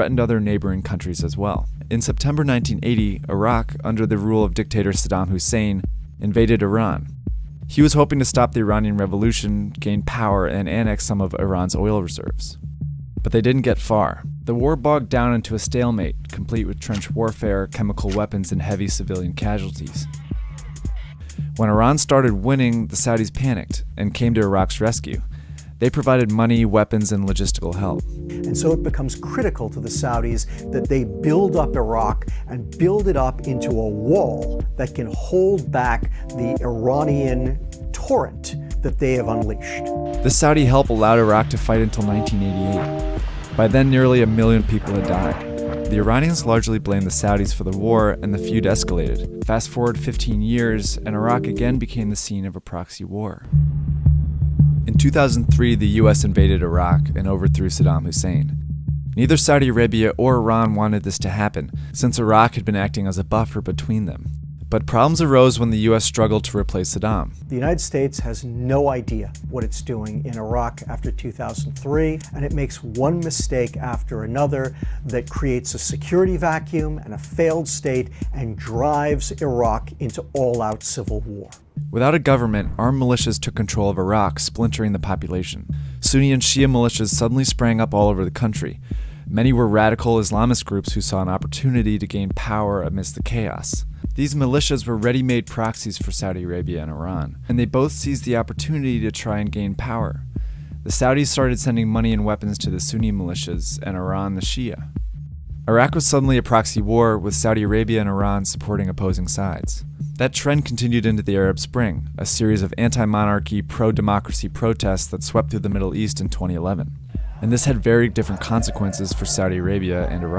threatened other neighboring countries as well. In September 1980, Iraq, under the rule of dictator Saddam Hussein, invaded Iran. He was hoping to stop the Iranian Revolution, gain power, and annex some of Iran's oil reserves. But they didn't get far. The war bogged down into a stalemate, complete with trench warfare, chemical weapons, and heavy civilian casualties. When Iran started winning, the Saudis panicked and came to Iraq's rescue. They provided money, weapons, and logistical help. And so it becomes critical to the Saudis that they build up Iraq and build it up into a wall that can hold back the Iranian torrent that they have unleashed. The Saudi help allowed Iraq to fight until 1988. By then, nearly 1 million people had died. The Iranians largely blamed the Saudis for the war, and the feud escalated. Fast forward 15 years, and Iraq again became the scene of a proxy war. In 2003, the US invaded Iraq and overthrew Saddam Hussein. Neither Saudi Arabia or Iran wanted this to happen, since Iraq had been acting as a buffer between them. But problems arose when the US struggled to replace Saddam. The United States has no idea what it's doing in Iraq after 2003, and it makes one mistake after another that creates a security vacuum and a failed state and drives Iraq into all-out civil war. Without a government, armed militias took control of Iraq, splintering the population. Sunni and Shia militias suddenly sprang up all over the country. Many were radical Islamist groups who saw an opportunity to gain power amidst the chaos. These militias were ready-made proxies for Saudi Arabia and Iran, and they both seized the opportunity to try and gain power. The Saudis started sending money and weapons to the Sunni militias, and Iran the Shia. Iraq was suddenly a proxy war, with Saudi Arabia and Iran supporting opposing sides. That trend continued into the Arab Spring, a series of anti-monarchy, pro-democracy protests that swept through the Middle East in 2011. And this had very different consequences for Saudi Arabia and Iran.